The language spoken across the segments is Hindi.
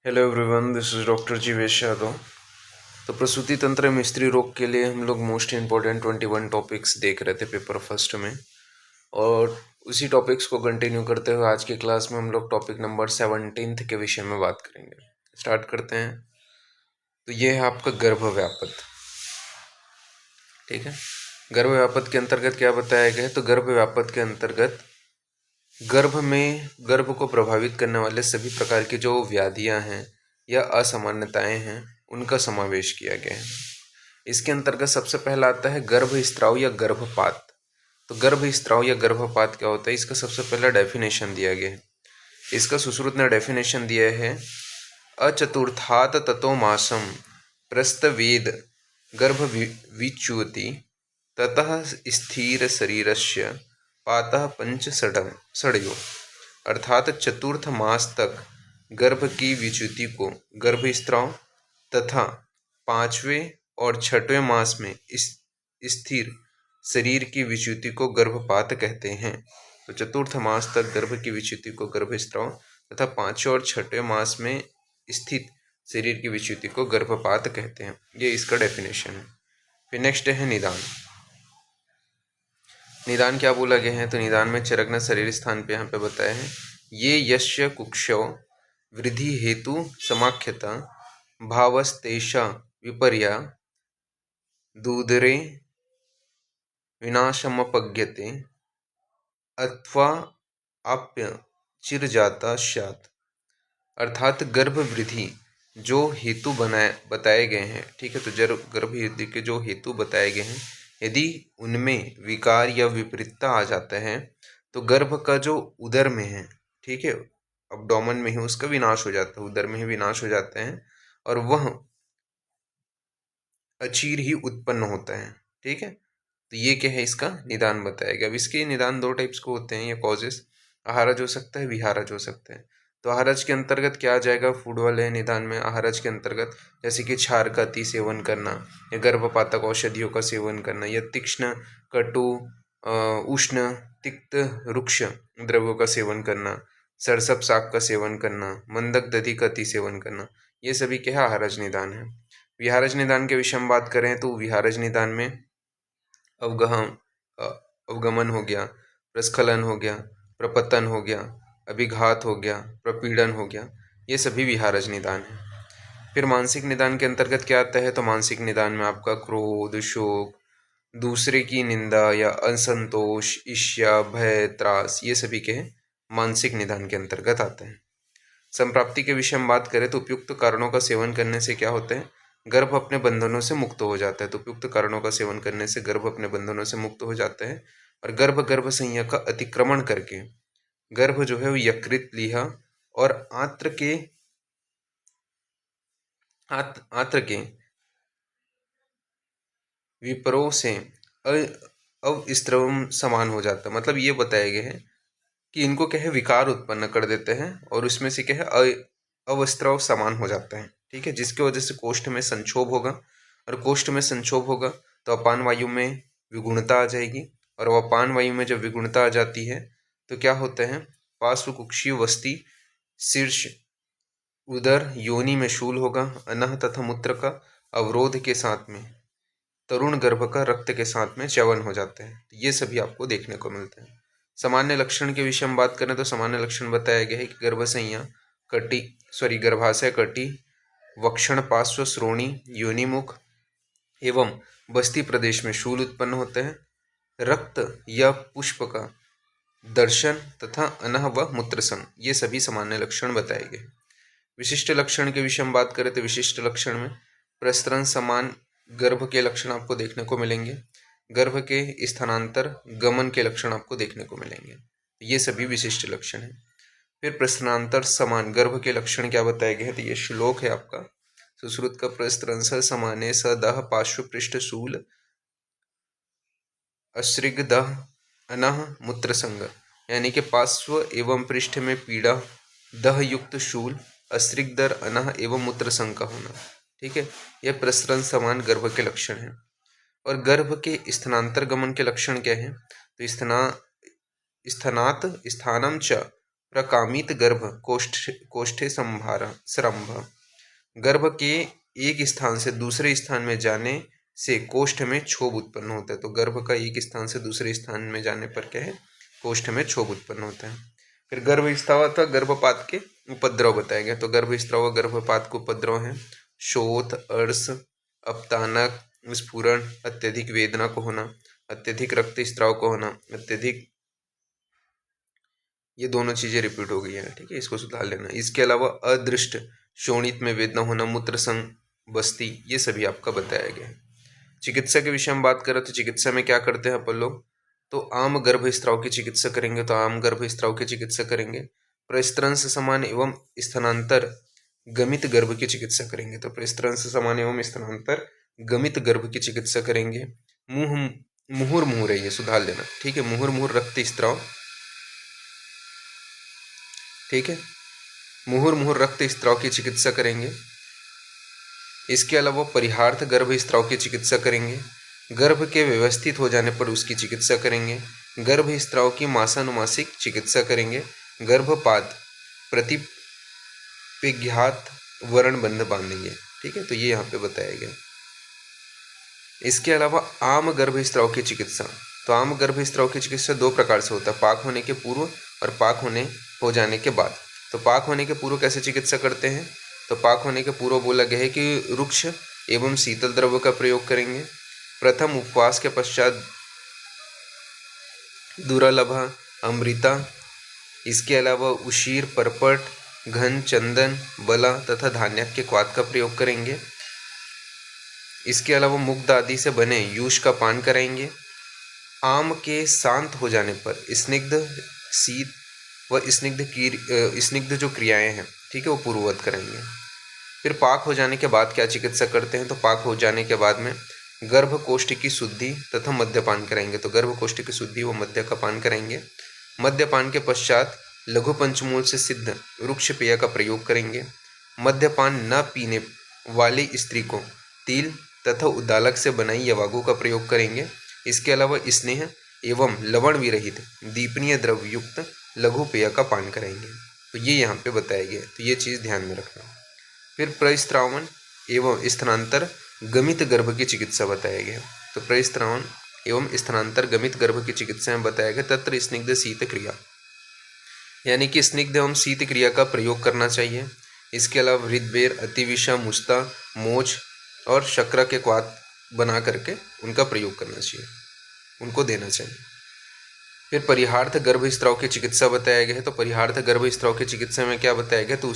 Hello everyone, this is doctor Jeevesh Yadav. तो प्रसूति तंत्र में स्त्री रोग के लिए हम लोग मोस्ट इम्पोर्टेंट 21 टॉपिक्स देख रहे थे पेपर फर्स्ट में, और उसी टॉपिक्स को कंटिन्यू करते हुए आज की क्लास में हम लोग टॉपिक नंबर 17 के विषय में बात करेंगे। स्टार्ट करते हैं। तो ये है आपका गर्भव्यापत। ठीक है, गर्भव्यापत के अंतर्गत क्या बताया गया है? तो गर्भव्यापत के अंतर्गत गर्भ को प्रभावित करने वाले सभी प्रकार की जो व्याधियां हैं या असामान्यताएं हैं उनका समावेश किया गया है। इसके अंतर्गत सबसे पहला आता है गर्भस्राव या गर्भपात। तो गर्भस्राव या गर्भपात क्या होता है, इसका सबसे पहला डेफिनेशन दिया गया है। इसका सुश्रुत ने डेफिनेशन दिया है, अचतुर्थात् ततो मासम प्रस्तवेद गर्भ विच्युति ततः स्थिर शरीरस्य पातः पंच सड़यो, अर्थात चतुर्थ मास तक गर्भ की विच्युति को गर्भस्राव तथा 5वें और 6वें मास में स्थिर शरीर की विच्युति को गर्भपात कहते हैं। तो चतुर्थ मास तक गर्भ की विच्युति को गर्भस्राव तथा 5वें और 6वें मास में स्थित शरीर की विच्युति को गर्भपात कहते हैं। ये इसका डेफिनेशन है। फिर नेक्स्ट है निदान। निदान क्या बोला गया है? तो निदान में चरकना शरीर स्थान पे यहाँ पे बताया है, ये यस्य कुक्षौ वृद्धि हेतु समाख्यता भावस्तेषा विपर्या दूदरे विनाशमपज्ञते अथवा आप्य चिरजाता स्यात्। अर्थात गर्भ वृद्धि जो हेतु बताए गए हैं, ठीक है, तो गर्भ वृद्धि के जो हेतु बताए गए हैं, यदि उनमें विकार या विपरीतता आ जाता है तो गर्भ का जो उदर में है, ठीक है, अब्डोमेन में ही उसका विनाश हो जाता है, उदर में ही विनाश हो जाते हैं और वह अचीर ही उत्पन्न होता है। ठीक है, तो ये क्या है, इसका निदान बताया गया। अब इसके निदान दो टाइप्स को होते हैं, ये कॉजेस आहारज हो सकता है, विहारज हो सकता है। तो आहारज के अंतर्गत क्या आ जाएगा फूड वाले निदान में? आहारज के अंतर्गत जैसे कि क्षार का अति सेवन करना या गर्भपातक औषधियों का सेवन करना या तीक्ष्ण कटु उष्ण तिक्त रुक्ष द्रव्यों का सेवन करना, सरसप शाक का सेवन करना, मंदक दधि का अति सेवन करना, ये सभी क्या है, आहारज निदान है। विहारज निदान के विषय में बात करें तो विहारज निदान में अवगमन हो गया, प्रस्खलन हो गया, प्रपतन हो गया, अभिघात हो गया, प्रपीड़न हो गया, ये सभी विहारज निदान है। फिर मानसिक निदान के अंतर्गत क्या आता है? तो मानसिक निदान में आपका क्रोध, शोक, दूसरे की निंदा या असंतोष, ईर्ष्या, भय, त्रास, ये सभी के मानसिक निदान के अंतर्गत आते हैं। संप्राप्ति के विषय में बात करें तो उपयुक्त कारणों का सेवन करने से क्या होता है, गर्भ अपने बंधनों से मुक्त हो जाता है। तो उपयुक्त कारणों का सेवन करने से गर्भ अपने बंधनों से मुक्त हो जाता है और गर्भ संज्ञा का अतिक्रमण करके गर्भ जो है वो यकृत, लीहा और आंत्र के विपरों से अवस्त्रवम समान हो जाता है। मतलब ये बताया गया है कि इनको क्या है, विकार उत्पन्न कर देते हैं और उसमें से क्या है, अवस्त्रव समान हो जाता है। ठीक है, जिसकी वजह से कोष्ठ में संक्षोभ होगा और कोष्ठ में संक्षोभ होगा तो अपान वायु में विगुणता आ जाएगी और अपान वायु में जब विगुणता आ जाती है तो क्या होता है, पार्श्वकुक्षीय वस्ती, शीर्ष, उदर, योनि में शूल होगा, अनह तथा मूत्र का अवरोध के साथ में तरुण गर्भ का रक्त के साथ में च्यवन हो जाता है। ये सभी आपको देखने को मिलते हैं। सामान्य लक्षण के विषय में बात करें तो सामान्य लक्षण बताया गया है कि गर्भाशय कटी, वक्षण पार्श्व श्रोणी, योनिमुख एवं बस्ती प्रदेश में शूल उत्पन्न होते हैं, रक्त या पुष्प का दर्शन तथा अनह व मूत्रसन, ये सभी सामान्य लक्षण बताए गए। विशिष्ट लक्षण के विषय में बात करें तो विशिष्ट लक्षण में प्रस्तरण समान गर्भ के लक्षण आपको देखने को मिलेंगे, गर्भ के स्थानांतर गमन के लक्षण आपको देखने को मिलेंगे। ये सभी विशिष्ट लक्षण हैं। फिर प्रस्तनांतर समान गर्भ के लक्षण क्या बताए गए हैं? तो ये श्लोक है आपका, सुश्रुत का प्रस्तरण स समाने स दह पार्श्व पृष्ठ शूल अश्रिग दह अनह मूत्र संग, यानी कि पार्श्व एवं पृष्ठ में पीड़ा, दह युक्त शूल, अश्रिगदर, अनह एवं मूत्र संग का होना। ठीक है, यह प्रसरण समान गर्भ के लक्षण हैं। और गर्भ के स्थानांतर गमन के लक्षण क्या हैं? तो स्थानात स्थानम च प्रकामित गर्भ कोष्ठे संरंभ। गर्भ के एक स्थान से दूसरे स्थान में जाने से कोष्ठ में क्षोभ उत्पन्न होता है। तो गर्भ का एक स्थान से दूसरे स्थान में जाने पर क्या है, कोष्ठ में क्षोभ उत्पन्न होता है। फिर गर्भस्राव अथवा गर्भपात के उपद्रव बताया गया। तो गर्भस्राव गर्भपात के उपद्रव हैं शोथ, अर्श, अपतानक, स्फुरण, अत्यधिक वेदना को होना, अत्यधिक रक्तस्राव को होना, अत्यधिक, ये दोनों चीजें रिपीट हो गई है, ठीक है, इसको सुधार लेना। इसके अलावा अदृष्ट शोणित में वेदना होना, मूत्र संग बस्ती, ये सभी आपका बताया गया है। चिकित्सा के विषय में बात करें तो चिकित्सा में क्या करते हैं अपन लोग, तो आम गर्भस्राव की चिकित्सा करेंगे, तो आम गर्भस्राव की चिकित्सा करेंगे। प्रस्त्रंश समान एवं स्थानांतर गमित गर्भ की चिकित्सा करेंगे, तो प्रस्त्रंश समान एवं स्थानांतर गमित गर्भ की चिकित्सा करेंगे। मुहुर्मुहुर है, ये सुधार लेना, ठीक है, मुहुर्मुहुर रक्तस्राव, ठीक है, मुहुर्मुहुर रक्तस्राव की चिकित्सा करेंगे। इसके अलावा परिहार्थ गर्भस्राव की चिकित्सा करेंगे। गर्भ के व्यवस्थित हो जाने पर उसकी चिकित्सा करेंगे। गर्भस्राव की मासानुमासिक चिकित्सा करेंगे। गर्भपात प्रतिपिघात वरण बंध बांधेंगे, ठीक है, तो ये यहाँ पे बताया गया। इसके अलावा आम गर्भस्राव की चिकित्सा, तो आम गर्भस्राव की चिकित्सा दो प्रकार से होता है, पाक होने के पूर्व और पाक हो जाने के बाद। तो पाक होने के पूर्व कैसे चिकित्सा करते हैं, तो पाक होने के पूर्व बोला गया है कि रुक्ष एवं शीतल द्रव्य का प्रयोग करेंगे। प्रथम उपवास के पश्चात दुरालभा, अमृता, इसके अलावा उशीर, परपट, घन, चंदन, बला तथा धान्य के क्वाथ का प्रयोग करेंगे। इसके अलावा मुग्ध आदि से बने यूष का पान कराएंगे। आम के शांत हो जाने पर स्निग्ध, शीत व स्निग्ध जो क्रियाएं हैं, ठीक है, वो पूर्ववत कराएंगे। फिर पाक हो जाने के बाद क्या चिकित्सा करते हैं, तो पाक हो जाने के बाद में गर्भकोष्ठ की शुद्धि तथा मद्यपान कराएंगे। तो गर्भकोष्ठ की शुद्धि व मद्य का पान कराएंगे। मद्यपान के पश्चात लघु पंचमूल से सिद्ध वृक्ष पेय का प्रयोग करेंगे। मद्यपान न पीने वाली स्त्री को तिल तथा उद्दालक से बनाई यवागु का प्रयोग करेंगे। इसके अलावा स्नेह एवं लवण विरहित दीपनीय द्रव्य युक्त लघु पेय का पान कराएंगे। तो ये यहाँ पे बताया गया, तो ये चीज़ ध्यान में रखना। फिर प्रस्त्रावन एवं स्थानांतर गमित गर्भ की चिकित्सा बताया गया। तो प्रस्त्रावन एवं स्थानांतर गमित गर्भ की चिकित्सा में बताया गया तत्र स्निग्ध शीत क्रिया, यानी कि स्निग्ध एवं शीत क्रिया का प्रयोग करना चाहिए। इसके अलावा हृदबेर, अतिविषा, मुस्ता, मोच और शक्र के क्वाथ बना करके उनका प्रयोग करना चाहिए, उनको देना चाहिए। फिर परिहार्थ गर्भस्राव की चिकित्सा बताया गया है। तो परिहार्थ गर्भस्राव की चिकित्सा में क्या बताया गया, तो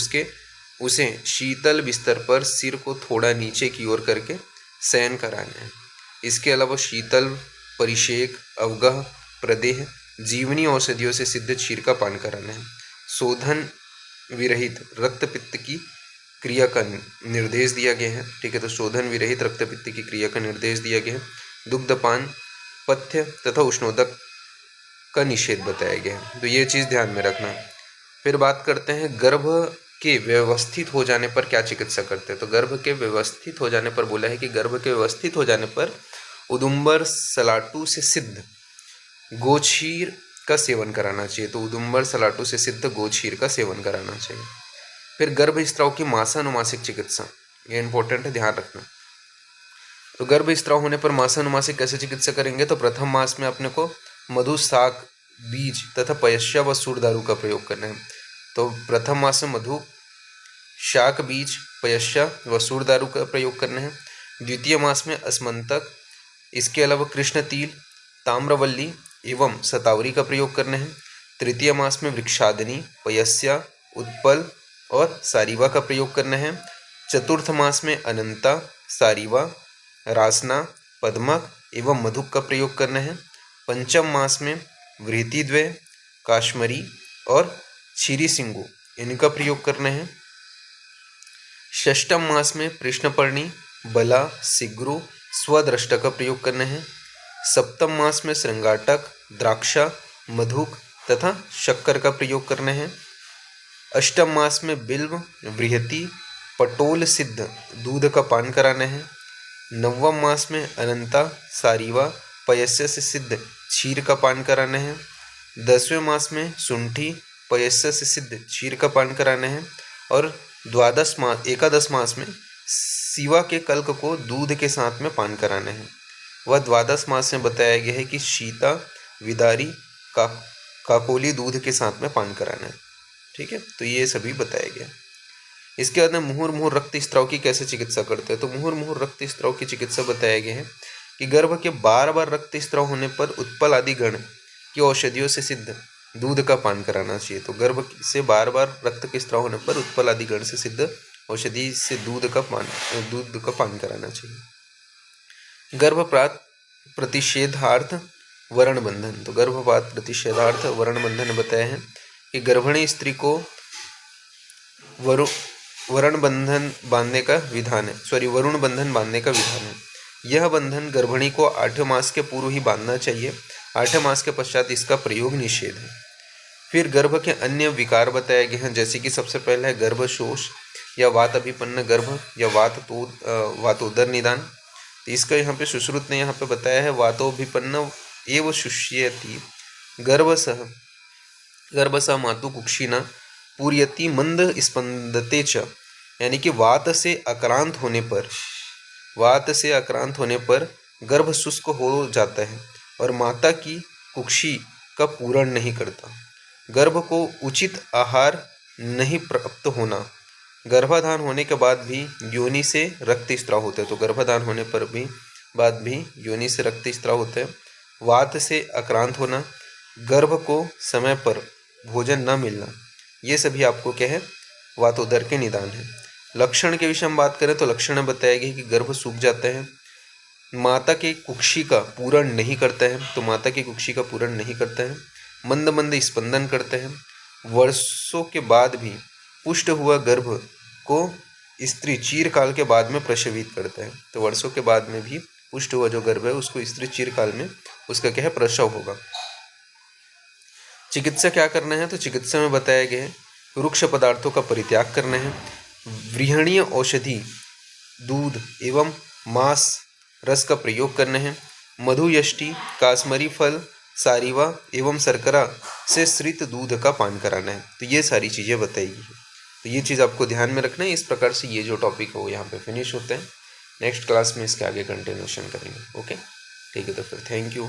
उसे शीतल बिस्तर पर सिर को थोड़ा नीचे की ओर करके शयन कराना है। इसके अलावा शीतल परिषेक, अवगह, प्रदेह, जीवनी औषधियों से सिद्ध क्षीर का पान कराना है। शोधन विरहित रक्तपित्त की क्रिया का निर्देश दिया गया है, ठीक है, तो शोधन विरहित रक्तपित्त की क्रिया का निर्देश दिया गया है। दुग्धपान, पथ्य तथा उष्णोदक का निषेध बताया गया है, तो ये चीज़ ध्यान में रखना। फिर बात करते हैं गर्भ के व्यवस्थित हो जाने पर क्या चिकित्सा करते हैं। तो गर्भ के व्यवस्थित हो जाने पर बोला है कि गर्भ के व्यवस्थित हो जाने पर उदुम्बर सलाटू से सिद्ध गोक्षीर का सेवन कराना चाहिए। तो उदुम्बर सलाटू से सिद्ध गोक्षीर का सेवन कराना चाहिए। फिर गर्भस्राव की मासानुमासिक चिकित्सा, ये इंपॉर्टेंट है, ध्यान रखना। तो गर्भस्राव होने पर मासानुमासिक कैसे चिकित्सा करेंगे, तो प्रथम मास में अपने को मधु, शाक, बीज तथा पयस्या व सूर दारू का प्रयोग करना है। तो प्रथम मास में मधु, शाक, बीज, पयस्या व सूर दारू का प्रयोग करना है। द्वितीय मास में अस्मंतक, इसके अलावा कृष्ण तिल, ताम्रवल्ली एवं सतावरी का प्रयोग करना है। तृतीय मास में वृक्षादनी, पयस्या, उत्पल और सारीवा का प्रयोग करना है। चतुर्थ मास में अनंता, सारीवा, रासना, पद्मक एवं मधुक का प्रयोग करना है। पंचम मास में वृतिद्वय, काश्मरी और क्षीरी सिंगु, इनका प्रयोग करना है। षष्ठम मास में कृष्णपर्णी, बला, सिग्रु, स्वदृष्ट का प्रयोग करना है। सप्तम मास में श्रृंगाटक, द्राक्षा, मधुक तथा शक्कर का प्रयोग करना है। अष्टम मास में बिल्व, बृहति, पटोल सिद्ध दूध का पान कराना है। नवम मास में अनंता, सारीवा, पयस्य से सिद्ध क्षीर का पान कराना है। 10वें मास में शुंठी, पयस्स से सिद्ध क्षीर का पान कराना है। और एकादश मास में सीवा के कल्क को दूध के साथ में पान कराना है। वह द्वादश मास में बताया गया है कि शीता विदारी का काकोली दूध के साथ में पान कराना है। ठीक है, तो ये सभी बताया गया। इसके बाद में मुहुर्मुहु रक्त स्त्राव की कैसे चिकित्सा करते हैं। तो मुहुर्मुहु रक्त स्त्राव की चिकित्सा बताया गया है कि गर्भ के बार बार रक्त स्त्राव होने पर उत्पल आदि गण की औषधियों से सिद्ध दूध का पान कराना चाहिए। तो गर्भ से बार बार रक्त के स्त्राव होने पर उत्पल आदि गण से सिद्ध औषधि से दूध का पान कराना चाहिए। गर्भपात प्रतिषेधार्थ वरण बंधन। तो गर्भपात प्रतिषेधार्थ वरण बंधन बताया है कि गर्भिणी स्त्री को वरुण बंधन बांधने का विधान है। यह बंधन गर्भिणी को 8 मास के पूर्व ही बांधना चाहिए। 8 मास के पश्चात इसका प्रयोग निषेध है। फिर गर्भ के अन्य विकार बताए गए हैं, जैसे कि सबसे पहले है गर्भशोष या वात अभिपन्न गर्भ या वातोदर निदान। तो इसका यहाँ पे सुश्रुत ने यहाँ पे बताया है वातोभिपन्न एव शुष्यति गर्भसः मातु कुक्षिना पूर्यति मंद स्पंदते च। यानी कि वात से आक्रांत होने पर गर्भ शुष्क हो जाता है और माता की कुक्षी का पूरण नहीं करता। गर्भ को उचित आहार नहीं प्राप्त होना। गर्भाधान होने के बाद भी योनि से रक्त स्त्राव होते हैं। तो गर्भाधान होने पर भी बाद भी योनि से रक्त स्त्राव होते हैं। वात से आक्रांत होना, गर्भ को समय पर भोजन न मिलना, ये सभी आपको क्या है वातोदर के निदान है। लक्षण के विषय में बात करें तो लक्षण बताया गया कि गर्भ सूख जाता है, माता के कुक्षी का पूरण नहीं करता है, मंद मंद स्पंदन करते हैं। वर्षों के बाद भी पुष्ट हुआ गर्भ को स्त्री चीरकाल के बाद में प्रसवित करता है। तो वर्षों के बाद में भी पुष्ट हुआ जो गर्भ है उसको स्त्री चीरकाल में उसका क्या है प्रसव होगा। चिकित्सा क्या करना है। तो चिकित्सा में बताया गया है रुक्ष पदार्थों का परित्याग करना है, व्रीहणीय औषधि दूध एवं मांस रस का प्रयोग करना है, मधु यष्टि कास्मरी फल सारीवा एवं शर्करा से श्रित दूध का पान कराना है। तो ये सारी चीज़ें बताएगी। तो ये चीज़ आपको ध्यान में रखना है। इस प्रकार से ये जो टॉपिक है वो यहाँ पे फिनिश होते हैं। नेक्स्ट क्लास में इसके आगे कंटिन्यूशन करेंगे। ओके, ठीक है, तो फिर थैंक यू।